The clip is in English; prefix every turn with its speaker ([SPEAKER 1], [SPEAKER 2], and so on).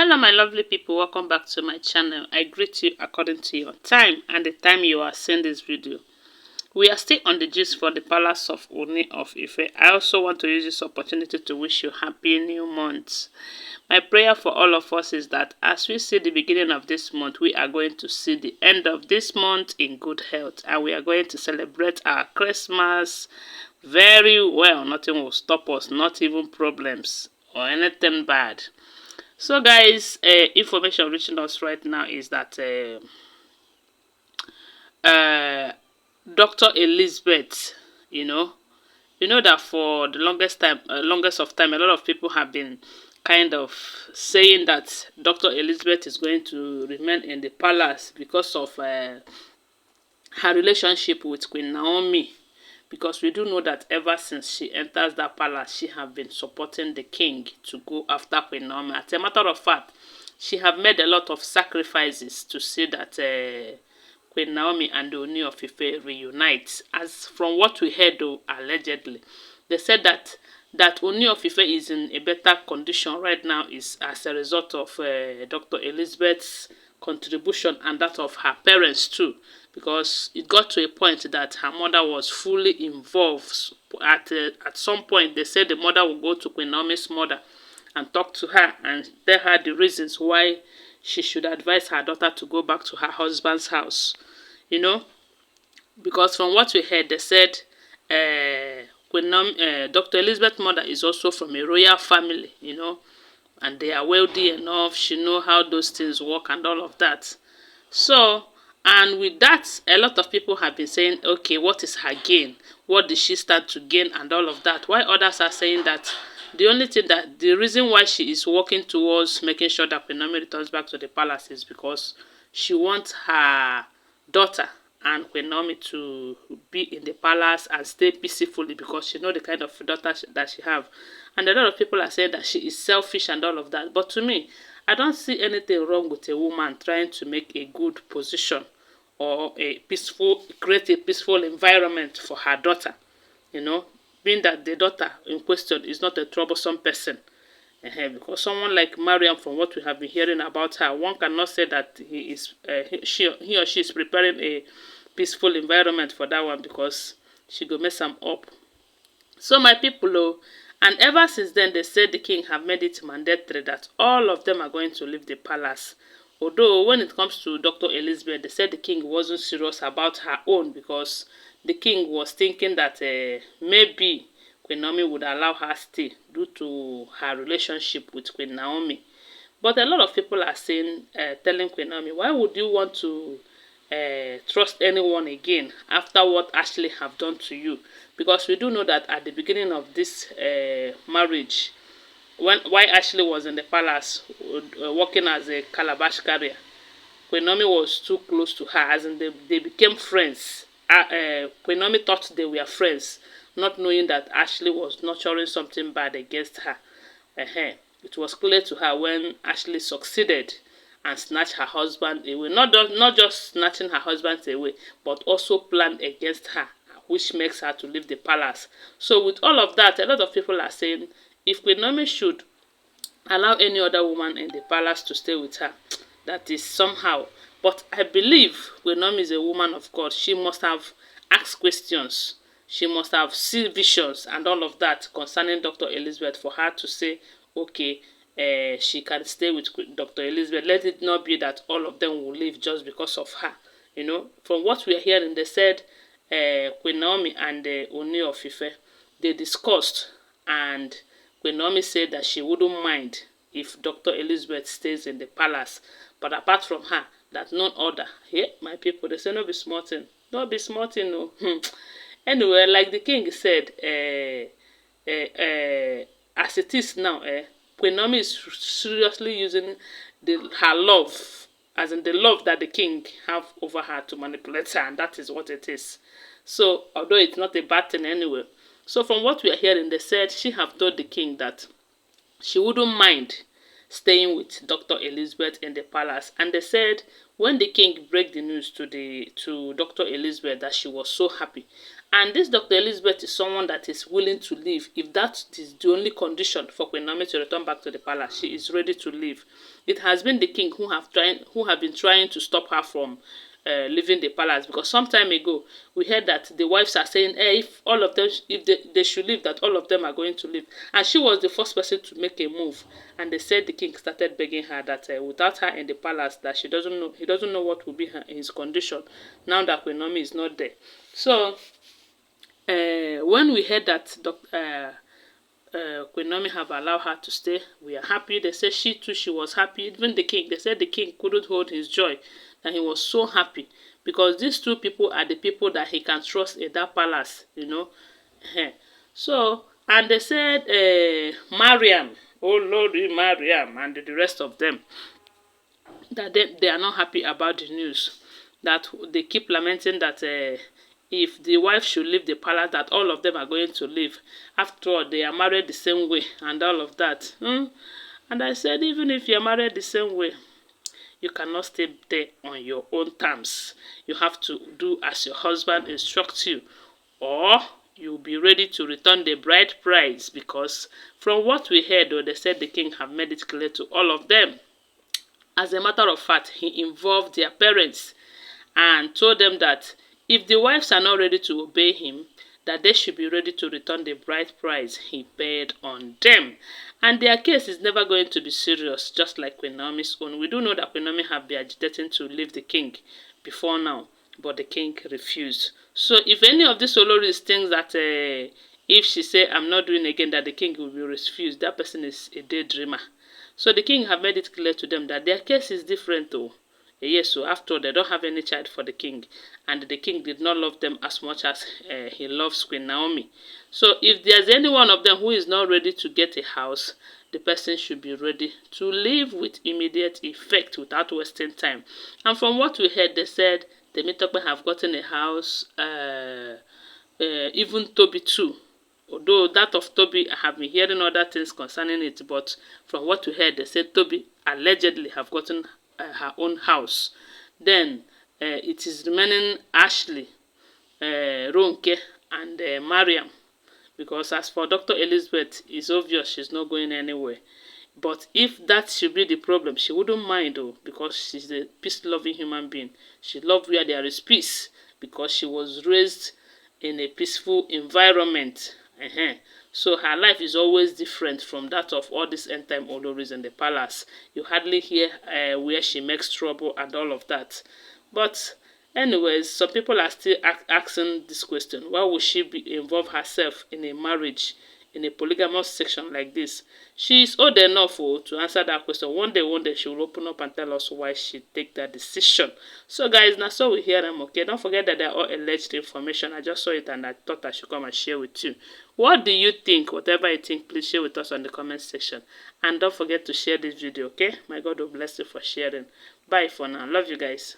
[SPEAKER 1] Hello my lovely people, welcome back to my channel. I greet you according to your time and the time you are seeing this video. We are still on the gist for the palace of Ooni of Ife. I also want to use this opportunity to wish you happy new month. My prayer for all of us is that as we see the beginning of this month, we are going to see the end of this month in good health, and we are going to celebrate our Christmas very well. Nothing will stop us, not even problems or anything bad. So guys, information reaching us right now is that Dr. Elizabeth, you know that for the longest of time, a lot of people have been kind of saying that Dr. Elizabeth is going to remain in the palace because of her relationship with Queen Naomi. Because we do know that ever since she enters that palace, she have been supporting the king to go after Queen Naomi. As a matter of fact, she have made a lot of sacrifices to see that Queen Naomi and the Ooni of Ife reunite. As from what we heard, though, allegedly, they said that Ooni of Ife is in a better condition right now is as a result of Dr. Elizabeth's contribution and that of her parents too, because it got to a point that her mother was fully involved. At some point, they said the mother would go to Queen Naomi's mother and talk to her and tell her the reasons why she should advise her daughter to go back to her husband's house. Because from what we heard, they said Dr. Elizabeth's mother is also from a royal family, and they are wealthy enough. She know how those things work and all of that. So, and with that, a lot of people have been saying, okay, what is her gain? What did she start to gain and all of that? While others are saying that the reason why she is working towards making sure that Queen Naomi returns back to the palace is because she wants her daughter and Queen Naomi to be in the palace and stay peacefully, because she know the kind of daughter that she have. And a lot of people are saying that she is selfish and all of that. But to me, I don't see anything wrong with a woman trying to make a good position or create a peaceful environment for her daughter. Being that the daughter in question is not a troublesome person. Because someone like Mariam, from what we have been hearing about her, one cannot say that he or she is preparing a peaceful environment for that one, because she go mess them up. So my people, and ever since then, they said the king have made it mandatory that all of them are going to leave the palace. Although when it comes to Dr. Elizabeth, they said the king wasn't serious about her own, because the king was thinking that maybe Queen Naomi would allow her stay due to her relationship with Queen Naomi. But a lot of people are saying, telling Queen Naomi, why would you want to trust anyone again after what Ashley have done to you? Because we do know that at the beginning of this marriage, while Ashley was in the palace working as a calabash carrier, Queen Naomi was too close to her, as in they became friends. Queen Naomi thought they were friends, not knowing that Ashley was nurturing something bad against her. It was clear to her when Ashley succeeded and snatched her husband away. Not just snatching her husband away, but also planned against her, which makes her to leave the palace. So with all of that, a lot of people are saying, if Queen Naomi should allow any other woman in the palace to stay with her, that is somehow. But I believe Queen Naomi is a woman of God. She must have asked questions. She must have seen visions and all of that concerning Dr. Elizabeth for her to say, okay, she can stay with Dr. Elizabeth. Let it not be that all of them will leave just because of her. From what we are hearing, they said Queen Naomi and Ooni of Ife, they discussed, and Queen Naomi said that she wouldn't mind if Dr. Elizabeth stays in the palace. But apart from her, that none other. Yeah, my people, they say no be small thing. No be small thing, no. Anyway, like the king said, as it is now, Queen Naomi is seriously using her love, as in the love that the king have over her, to manipulate her, and that is what it is. So, although it's not a bad thing anyway. So from what we are hearing, they said she have told the king that she wouldn't mind staying with Dr. Elizabeth in the palace. And they said when the king break the news to Dr. Elizabeth that she was so happy. And this Dr. Elizabeth is someone that is willing to leave. If that is the only condition for Queen Naomi to return back to the palace, she is ready to leave. It has been the king who have been trying to stop her from leaving the palace, because some time ago we heard that the wives are saying, hey, if all of them, if they should leave, that all of them are going to leave. And she was the first person to make a move. And they said the king started begging her that without her in the palace, that he doesn't know what will be his condition now that Queen Naomi is not there. So when we heard that Queen Naomi have allowed her to stay, we are happy. They said she too, she was happy. Even the king, they said the king couldn't hold his joy, that he was so happy, because these two people are the people that he can trust in that palace, you know. So, and they said Mariam, Olori, Mariam, and the rest of them, that they are not happy about the news, that they keep lamenting that if the wife should leave the palace, that all of them are going to leave. After all, they are married the same way and all of that. And I said, even if you're married the same way, you cannot stay there on your own terms. You have to do as your husband instructs you, or you'll be ready to return the bride price, because from what we heard, though, they said the king have made it clear to all of them. As a matter of fact, he involved their parents and told them that if the wives are not ready to obey him, that they should be ready to return the bride price he paid on them. And their case is never going to be serious, just like Queen Naomi's own. We do know that Queen Naomi have been agitating to leave the king before now, but the king refused. So if any of these Olories thinks that if she say, I'm not doing again, that the king will be refused, that person is a daydreamer. So the king have made it clear to them that their case is different though. Yes, so after all, they don't have any child for the king, and the king did not love them as much as he loves Queen Naomi. So if there's any one of them who is not ready to get a house, the person should be ready to leave with immediate effect without wasting time. And from what we heard, they said the Temitope have gotten a house, even Tobi too. Although that of Tobi, I have been hearing other things concerning it, but from what we heard, they said Tobi allegedly have gotten her own house. Then it is remaining Ashley, Ronke, and Mariam, because as for Dr. Elizabeth, it's obvious she's not going anywhere. But if that should be the problem, she wouldn't mind though, because she's a peace-loving human being. She loves where there is peace, because she was raised in a peaceful environment. So her life is always different from that of all these end-time Olories in the palace. You hardly hear where she makes trouble and all of that. But anyways, some people are still asking this question. Why would she involve herself in a marriage, in a polygamous section like this? She is old enough to answer that question. One day she will open up and tell us why she take that decision. So guys, now so we hear them, okay? Don't forget that they're all alleged information. I just saw it and I thought I should come and share with you. What do you think? Whatever you think, please share with us on the comment section. And don't forget to share this video, okay? My God will bless you for sharing. Bye for now. Love you guys.